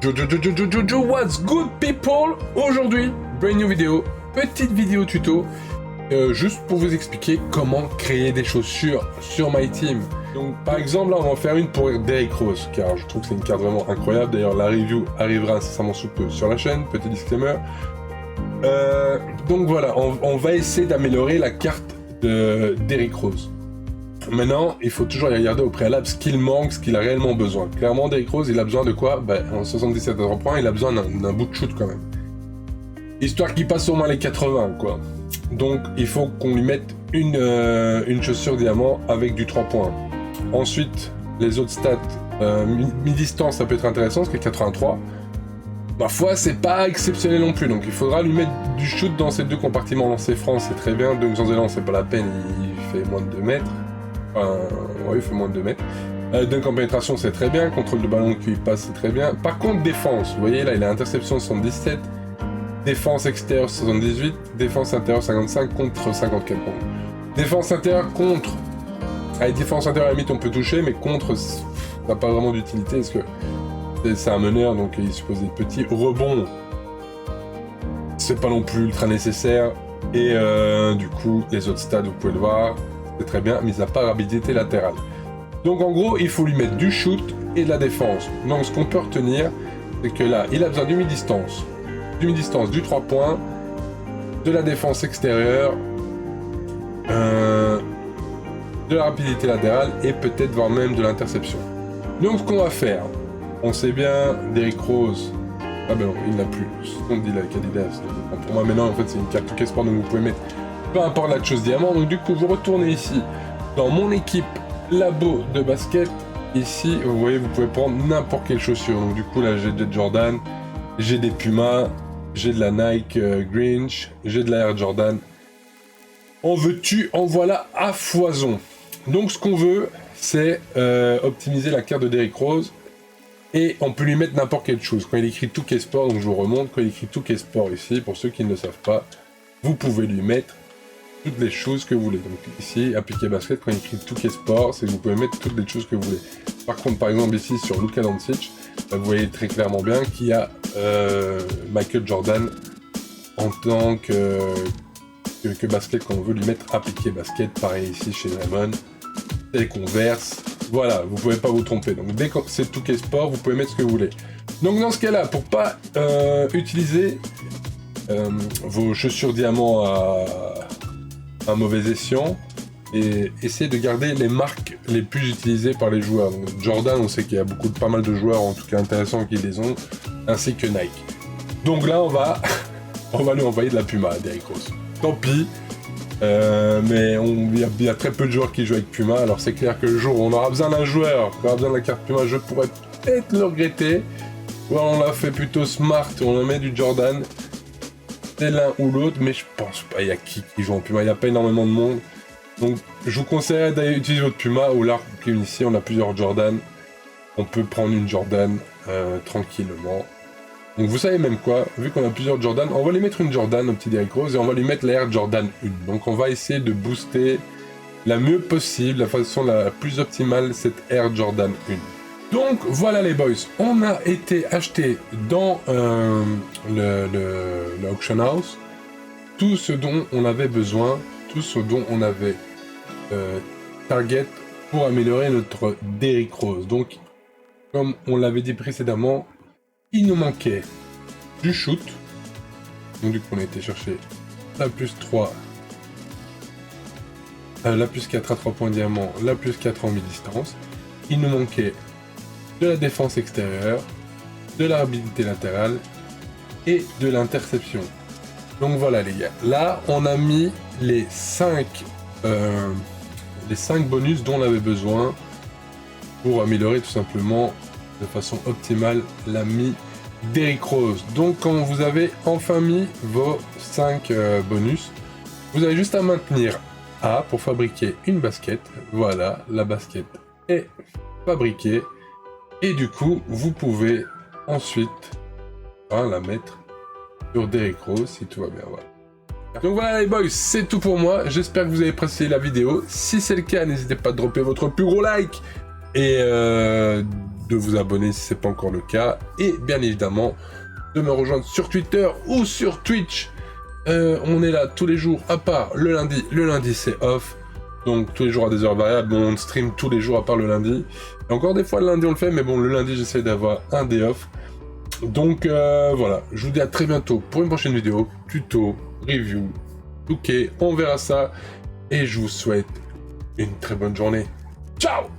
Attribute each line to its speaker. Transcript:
Speaker 1: What's good people? Aujourd'hui, brand new vidéo, petite vidéo tuto, juste pour vous expliquer comment créer des chaussures sur My Team. Donc par exemple, là on va en faire une pour Derrick Rose, car je trouve que c'est une carte vraiment incroyable. D'ailleurs la review arrivera incessamment sous peu sur la chaîne, petit disclaimer. Donc voilà, on va essayer d'améliorer la carte de Derrick Rose. Maintenant, il faut toujours regarder au préalable ce qu'il manque, ce qu'il a réellement besoin. Clairement, Derrick Rose, il a besoin de quoi? En 77 à 3 points, il a besoin d'un bout de shoot quand même. Histoire qu'il passe au moins les 80, quoi. Donc, il faut qu'on lui mette une chaussure diamant avec du 3 points. Ensuite, les autres stats, mi-distance, ça peut être intéressant, parce que 83. Ma foi, c'est pas exceptionnel non plus, donc il faudra lui mettre du shoot dans ces deux compartiments. Lancer franc, c'est très bien. Donc, sans élan, c'est pas la peine, il fait moins de 2 mètres. Ouais, il fait moins de 2 mètres. Dunk en pénétration, c'est très bien. Contrôle de ballon qui passe, c'est très bien. Par contre, défense, vous voyez là, il a interception 77. Défense extérieure 78. Défense intérieure 55 contre 54 points. Défense intérieure contre. Avec défense intérieure, à la limite, on peut toucher, mais contre, ça n'a pas vraiment d'utilité parce que c'est un meneur, donc il suppose des petits rebonds. C'est pas non plus ultra nécessaire. Et du coup, les autres stats, vous pouvez le voir. C'est très bien, mis à part rapidité latérale. Donc en gros, il faut lui mettre du shoot et de la défense. Donc ce qu'on peut retenir, c'est que là, il a besoin du mi-distance, du 3 points, de la défense extérieure, de la rapidité latérale et peut-être voire même de l'interception. Donc ce qu'on va faire, on sait bien, Derrick Rose, ah ben non, il n'a plus, on dit la Cadillac, pour moi maintenant en fait c'est une carte Hockey Sport, donc vous pouvez mettre peu importe la chose diamant. Donc du coup vous retournez ici dans mon équipe labo de basket. Ici vous voyez, vous pouvez prendre n'importe quelle chaussure. Donc du coup là j'ai des Jordan, j'ai des Puma, j'ai de la Nike Grinch, j'ai de la Air Jordan. En veux-tu, en voilà à foison. Donc ce qu'on veut c'est optimiser la carte de Derrick Rose. Et on peut lui mettre n'importe quelle chose. Quand il écrit Hockey Sport, donc je vous remonte, quand il écrit Hockey Sport ici, pour ceux qui ne le savent pas, vous pouvez lui mettre toutes les choses que vous voulez. Donc ici, appliquer basket, quand il écrit Hockey Sport, c'est que vous pouvez mettre toutes les choses que vous voulez. Par contre, par exemple ici sur Luka Doncic, vous voyez très clairement bien qu'il y a Michael Jordan en tant que basket, quand on veut lui mettre appliquer basket. Pareil ici chez Raymond, c'est Converse. Voilà, vous pouvez pas vous tromper. Donc dès que c'est Hockey Sport, vous pouvez mettre ce que vous voulez. Donc dans ce cas-là, pour pas utiliser vos chaussures diamants à mauvais escient, et essayez de garder les marques les plus utilisées par les joueurs. Donc, Jordan, on sait qu'il y a pas mal de joueurs, en tout cas intéressants, qui les ont, ainsi que Nike. Donc là, on va lui envoyer de la Puma à Derrick Rose. Tant pis, mais il y a très peu de joueurs qui jouent avec Puma, alors c'est clair que le jour où on aura besoin d'un joueur, on aura besoin de la carte Puma, je pourrais peut-être le regretter. Ou on l'a fait plutôt smart, on en met du Jordan. C'est l'un ou l'autre, mais je pense pas, il y a qui joue en Puma, il n'y a pas énormément de monde. Donc je vous conseillerais d'aller utiliser votre Puma, ou là, ici on a plusieurs Jordan. On peut prendre une Jordan tranquillement. Donc vous savez même quoi, vu qu'on a plusieurs Jordan, on va lui mettre une Jordan au petit Derrick Rose et on va lui mettre l'Air Jordan 1. Donc on va essayer de booster la mieux possible, la façon la plus optimale, cette Air Jordan 1. Donc voilà les boys, on a été acheter dans le auction house tout ce dont on avait besoin, tout ce dont on avait target pour améliorer notre Derrick Rose. Donc comme on l'avait dit précédemment, il nous manquait du shoot, donc du coup on a été chercher la plus 3, la plus 4 à 3 points diamant, la plus 4 en mi-distance. Il nous manquait de la défense extérieure, de la rapidité latérale et de l'interception. Donc voilà les gars, là on a mis les 5 bonus dont on avait besoin pour améliorer tout simplement de façon optimale la Derrick Rose. Donc quand vous avez enfin mis vos 5 bonus, vous avez juste à maintenir A pour fabriquer une basket. Voilà, la basket est fabriquée. Et du coup, vous pouvez ensuite la mettre sur Derrick Rose si tout va bien. Voilà. Donc voilà les boys, c'est tout pour moi. J'espère que vous avez apprécié la vidéo. Si c'est le cas, n'hésitez pas à dropper votre plus gros like et de vous abonner si ce n'est pas encore le cas, et bien évidemment de me rejoindre sur Twitter ou sur Twitch. On est là tous les jours, à part le lundi c'est off, donc tous les jours à des heures variables, on stream tous les jours à part le lundi, et encore des fois le lundi on le fait, mais bon, le lundi j'essaie d'avoir un day off. Donc voilà, je vous dis à très bientôt pour une prochaine vidéo, tuto, review, ok, on verra ça, et je vous souhaite une très bonne journée. Ciao!